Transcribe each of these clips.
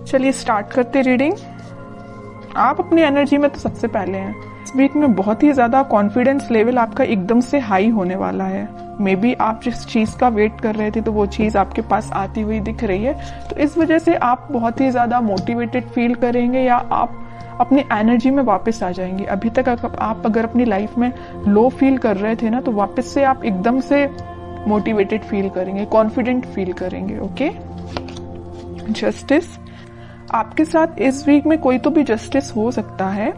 चलिए स्टार्ट करते रीडिंग। आप अपनी एनर्जी में तो सबसे पहले हैं। इस वीक में बहुत ही ज्यादा कॉन्फिडेंस लेवल आपका एकदम से हाई होने वाला है। मे बी आप जिस चीज का वेट कर रहे थे तो वो चीज आपके पास आती हुई दिख रही है, तो इस वजह से आप बहुत ही ज्यादा मोटिवेटेड फील करेंगे या आप अपनी एनर्जी में वापस आ जाएंगे। अभी तक आप अगर अपनी लाइफ में लो फील कर रहे थे ना, तो वापस से आप एकदम से मोटिवेटेड फील करेंगे, कॉन्फिडेंट फील करेंगे। ओके। जस्टिस, आपके साथ इस वीक में कोई तो भी जस्टिस हो सकता है,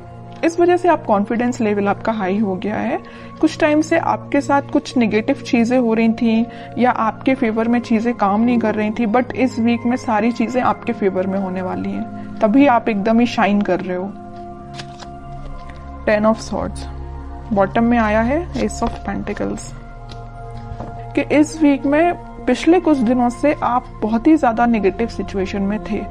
इस वजह से आप कॉन्फिडेंस लेवल आपका हाई हो गया है। कुछ टाइम से आपके साथ कुछ नेगेटिव चीजें हो रही थी या आपके फेवर में चीजें काम नहीं कर रही थी, बट इस वीक में सारी चीजें आपके फेवर में होने वाली हैं, तभी आप एकदम ही शाइन कर रहे हो। 10 ऑफ सॉर्ड्स बॉटम में आया है, एस ऑफ पेंटिकल्स। कि इस वीक में पिछले कुछ दिनों से आप बहुत ही ज्यादा नेगेटिव सिचुएशन में थे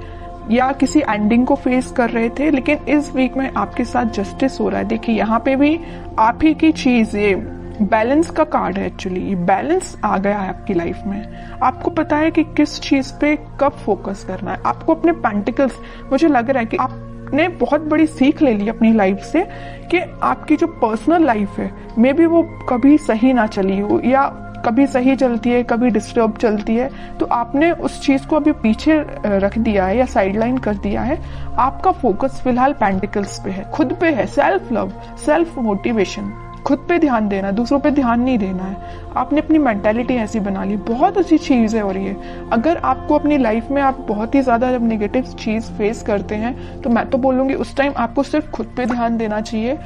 या किसी एंडिंग को फेस कर रहे थे, लेकिन इस वीक में आपके साथ जस्टिस हो रहा है। देखिए यहाँ पे भी आप ही की चीज, ये बैलेंस का कार्ड है। एक्चुअली बैलेंस आ गया है आपकी लाइफ में। आपको पता है कि किस चीज पे कब फोकस करना है। आपको अपने पेंटिकल्स, मुझे लग रहा है कि आपने बहुत बड़ी सीख ले ली अपनी लाइफ से कि आपकी जो पर्सनल लाइफ है मे बी वो कभी सही ना चली हो या कभी सही चलती है, कभी डिस्टर्ब चलती है, तो आपने उस चीज को अभी पीछे रख दिया है या साइडलाइन कर दिया है। आपका फोकस फिलहाल पेंटिकल्स पे है, खुद पे है, सेल्फ लव, सेल्फ मोटिवेशन, खुद पे ध्यान देना, दूसरों पे ध्यान नहीं देना है। आपने अपनी मेंटालिटी ऐसी बना ली, बहुत अच्छी चीज है। और ये अगर आपको अपनी लाइफ में आप बहुत ही ज्यादा जब नेगेटिव चीज फेस करते हैं, तो मैं तो बोलूंगी उस टाइम आपको सिर्फ खुद पे ध्यान देना चाहिए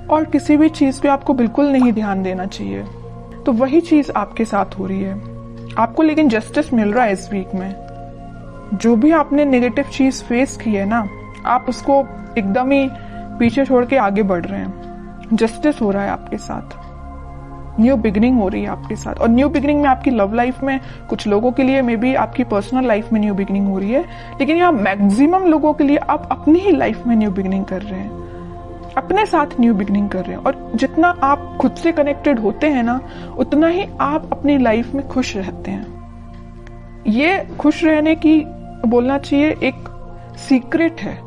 और किसी भी चीज पे आपको बिल्कुल नहीं ध्यान देना चाहिए। तो वही चीज आपके साथ हो रही है आपको, लेकिन जस्टिस मिल रहा है इस वीक में। जो भी आपने नेगेटिव चीज फेस की है ना, आप उसको एकदम ही पीछे छोड़ के आगे बढ़ रहे हैं। जस्टिस हो रहा है आपके साथ, न्यू बिगिनिंग हो रही है आपके साथ। और न्यू बिगिनिंग में आपकी लव लाइफ में कुछ लोगों के लिए मे बी आपकी पर्सनल लाइफ में न्यू बिगिनिंग हो रही है, लेकिन यहाँ मैक्सिमम लोगों के लिए आप अपनी ही लाइफ में न्यू बिगिनिंग कर रहे हैं, अपने साथ न्यू बिगिनिंग कर रहे हैं। और जितना आप खुद से कनेक्टेड होते हैं ना, उतना ही आप अपनी लाइफ में खुश रहते हैं। ये खुश रहने की बोलना चाहिए एक सीक्रेट है।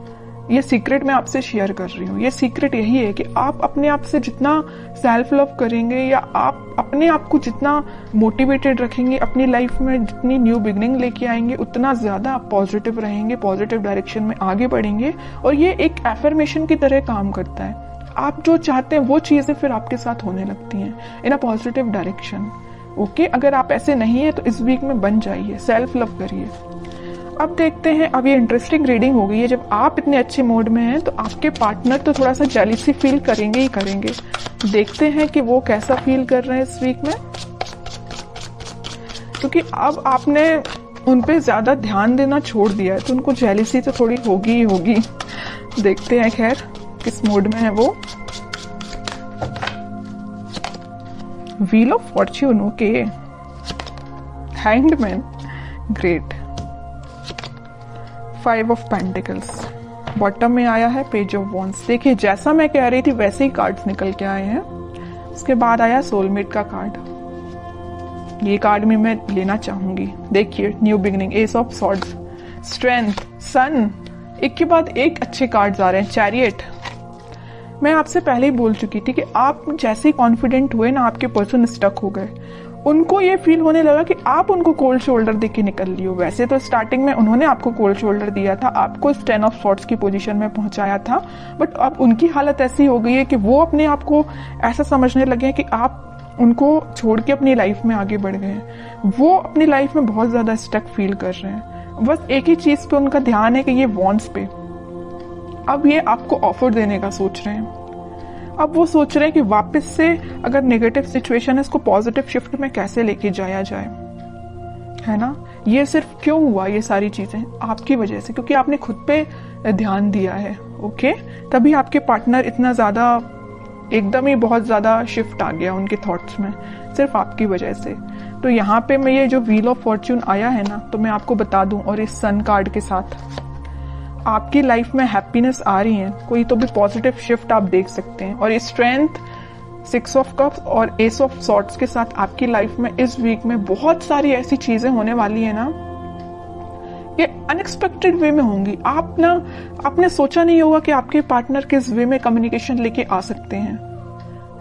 ये सीक्रेट मैं आपसे शेयर कर रही हूँ। ये सीक्रेट यही है कि आप अपने आप से जितना सेल्फ लव करेंगे या आप अपने आप को जितना मोटिवेटेड रखेंगे, अपनी लाइफ में जितनी न्यू बिगिनिंग लेके आएंगे, उतना ज्यादा आप पॉजिटिव रहेंगे, पॉजिटिव डायरेक्शन में आगे बढ़ेंगे। और ये एक एफर्मेशन की तरह काम करता है। आप जो चाहते हैं वो चीजें फिर आपके साथ होने लगती हैं इन अ पॉजिटिव डायरेक्शन। ओके, अगर आप ऐसे नहीं है तो इस वीक में बन जाइए, सेल्फ लव करिए। अब देखते हैं, अब ये इंटरेस्टिंग रीडिंग हो गई है। जब आप इतने अच्छे मूड में हैं तो आपके पार्टनर तो थोड़ा सा जेलसी फील करेंगे ही करेंगे। देखते हैं कि वो कैसा फील कर रहे हैं इस वीक में, क्योंकि अब आपने उन पे ज्यादा ध्यान देना छोड़ दिया है, तो उनको जेलसी तो थोड़ी होगी ही होगी। देखते हैं खैर किस मूड में है वो। Wheel of Fortune, okay. Hanged man, great. 5 of pentacles bottom में आया है, पेज ऑफ वॉन्ड्स। देखिए जैसा मैं कह रही थी वैसे ही कार्ड्स निकल के आए हैं। उसके बाद आया सोलमेट का कार्ड। ये कार्ड भी मैं लेना चाहूंगी। देखिए new beginning, ace of swords, strength, sun, एक के बाद एक अच्छे कार्ड्स आ रहे हैं। चैरियट, मैं आपसे पहले ही बोल चुकी थी कि आप जैसे ही कॉन्फिडेंट हुए ना, आपके पर्सन स्टक हो गए। उनको ये फील होने लगा कि आप उनको कोल्ड शोल्डर देके निकल लियो। वैसे तो स्टार्टिंग में उन्होंने आपको कोल्ड शोल्डर दिया था, आपको 10 ऑफ सॉर्ड्स की पोजीशन में पहुंचाया था, बट अब उनकी हालत ऐसी हो गई है कि वो अपने आप को ऐसा समझने लगे हैं कि आप उनको छोड़ के अपनी लाइफ में आगे बढ़ गए हैं। वो अपनी लाइफ में बहुत ज्यादा स्टक फील कर रहे हैं। बस एक ही चीज पे उनका ध्यान है कि ये वॉन्ट्स पे। अब ये आपको ऑफर देने का सोच रहे हैं। अब वो सोच रहे हैं कि वापस से अगर नेगेटिव सिचुएशन है, इसको पॉजिटिव शिफ्ट में कैसे लेके जाया जाए, है ना। ये सिर्फ क्यों हुआ, ये सारी चीजें आपकी वजह से, क्योंकि आपने खुद पे ध्यान दिया है। ओके, तभी आपके पार्टनर इतना ज्यादा एकदम ही बहुत ज्यादा शिफ्ट आ गया उनके थॉट्स में, सिर्फ आपकी वजह से। तो यहाँ पे मैं ये जो व्हील ऑफ फॉर्च्यून आया है ना, तो मैं आपको बता दूं, और इस सन कार्ड के साथ आपकी लाइफ में हैप्पीनेस आ रही है, कोई तो भी पॉजिटिव शिफ्ट आप देख सकते हैं। और ये स्ट्रेंथ, 6 ऑफ कप्स और एस ऑफ सॉर्ड्स के साथ आपकी लाइफ में इस वीक में बहुत सारी ऐसी चीजें होने वाली है ना ये अनएक्सपेक्टेड वे में होंगी। आपने सोचा नहीं होगा कि आपके पार्टनर किस वे में कम्युनिकेशन लेके आ सकते हैं,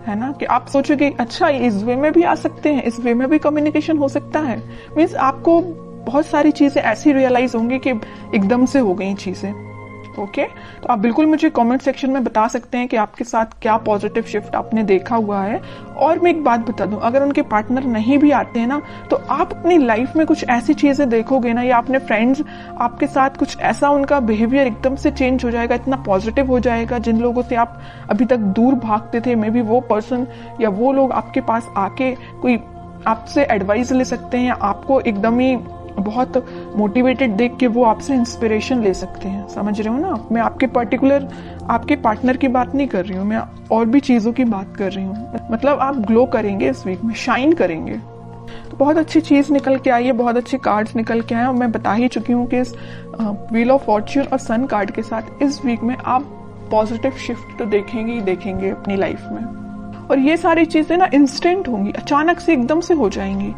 है ना, कि आप सोचोगे अच्छा इस वे में भी आ सकते हैं, इस वे में भी कम्युनिकेशन हो सकता है। मीन्स आपको बहुत सारी चीजें ऐसी रियलाइज होंगी कि एकदम से हो गई चीजें। ओके, तो आप बिल्कुल मुझे कमेंट सेक्शन में बता सकते हैं कि आपके साथ क्या पॉजिटिव शिफ्ट आपने देखा हुआ है। और मैं एक बात बता दूं, अगर उनके पार्टनर नहीं भी आते हैं ना, तो आप अपनी लाइफ में कुछ ऐसी चीजें देखोगे ना, या अपने फ्रेंड्स आपके साथ कुछ ऐसा, उनका बिहेवियर एकदम से चेंज हो जाएगा, इतना पॉजिटिव हो जाएगा। जिन लोगों से आप अभी तक दूर भागते थे, मे बी वो पर्सन या वो लोग आपके पास आके कोई आपसे एडवाइस ले सकते हैं, या आपको एकदम ही बहुत मोटिवेटेड देख के वो आपसे इंस्पिरेशन ले सकते हैं। समझ रहे हो ना? मैं आपके पर्टिकुलर आपके पार्टनर की बात नहीं कर रही हूँ, मैं और भी चीजों की बात कर रही हूँ। मतलब आप ग्लो करेंगे इस वीक में, शाइन करेंगे। तो बहुत अच्छी चीज निकल के आई है, बहुत अच्छे कार्ड्स निकल के आए, और मैं बता ही चुकी हूँ कि इस व्हील ऑफ फॉर्च्यून और सन कार्ड के साथ इस वीक में आप पॉजिटिव शिफ्ट तो देखेंगे ही देखेंगे अपनी लाइफ में। और ये सारी चीजें ना इंस्टेंट होंगी, अचानक से एकदम से हो जाएंगी।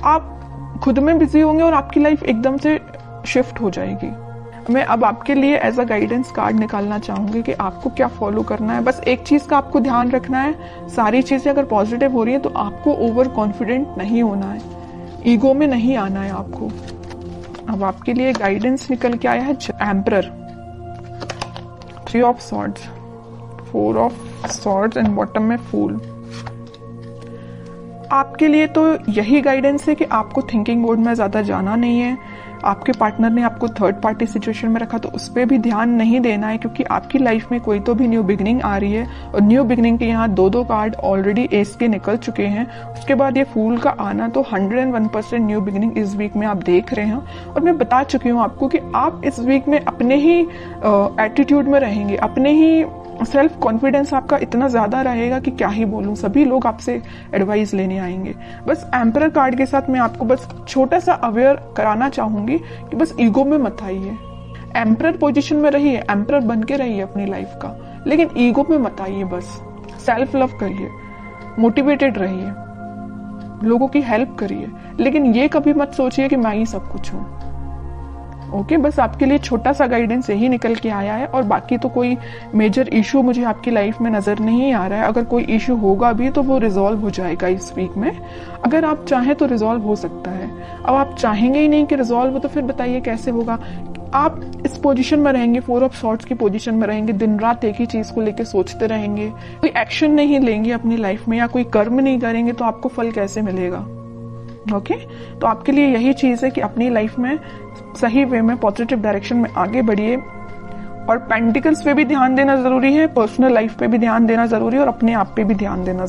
आप खुद में बिजी होंगे और आपकी लाइफ एकदम से शिफ्ट हो जाएगी। मैं अब आपके लिए एज अ गाइडेंस कार्ड निकालना चाहूंगी कि आपको क्या फॉलो करना है। बस एक चीज का आपको ध्यान रखना है, सारी चीजें अगर पॉजिटिव हो रही है तो आपको ओवर कॉन्फिडेंट नहीं होना है, ईगो में नहीं आना है आपको। अब आपके लिए गाइडेंस निकल के आया है emperor, 3 of swords, 4 of swords and bottom में फूल। आपके लिए तो यही गाइडेंस है कि आपको थिंकिंग मोड में ज्यादा जाना नहीं है। आपके पार्टनर ने आपको थर्ड पार्टी सिचुएशन में रखा तो उस पर भी ध्यान नहीं देना है, क्योंकि आपकी लाइफ में कोई तो भी न्यू बिगनिंग आ रही है। और न्यू बिगनिंग के यहाँ 2 कार्ड ऑलरेडी एस के निकल चुके हैं। उसके बाद ये फूल का आना, तो 101% न्यू बिगनिंग इस वीक में आप देख रहे हैं। और मैं बता चुकी हूँ आपको कि आप इस वीक में अपने ही एटीट्यूड में रहेंगे, अपने ही सेल्फ कॉन्फिडेंस आपका इतना ज्यादा रहेगा कि क्या ही बोलूं, सभी लोग आपसे एडवाइस लेने आएंगे। बस एम्परर कार्ड के साथ मैं आपको बस छोटा सा अवेयर कराना चाहूंगी कि बस ईगो में मत आइए। एम्परर पोजीशन में रहिए, एम्परर बन के रहिए अपनी लाइफ का, लेकिन ईगो में मत आइए। बस सेल्फ लव करिए, मोटिवेटेड रहिए, लोगों की हेल्प करिए, लेकिन ये कभी मत सोचिए कि मैं ही सब कुछ हूं। ओके, बस आपके लिए छोटा सा गाइडेंस यही निकल के आया है। और बाकी तो कोई मेजर इशू मुझे आपकी लाइफ में नजर नहीं आ रहा है। अगर कोई इशू होगा भी तो वो रिजॉल्व हो जाएगा इस वीक में। अगर आप चाहें तो रिजॉल्व हो सकता है। अब आप चाहेंगे ही नहीं कि रिजॉल्व हो, तो फिर बताइए कैसे होगा। आप इस पोजीशन में रहेंगे, 4 ऑफ सॉर्ड्स की पोजीशन में रहेंगे, दिन रात एक ही चीज को लेकर सोचते रहेंगे, कोई एक्शन नहीं लेंगे अपनी लाइफ में या कोई कर्म नहीं करेंगे, तो आपको फल कैसे मिलेगा? ओके, तो आपके लिए यही चीज है कि अपनी लाइफ में सही वे में पॉजिटिव डायरेक्शन में आगे बढ़िए। और पेंटिकल्स पे भी ध्यान देना जरूरी है, पर्सनल लाइफ पे भी ध्यान देना जरूरी है, और अपने आप पे भी ध्यान देना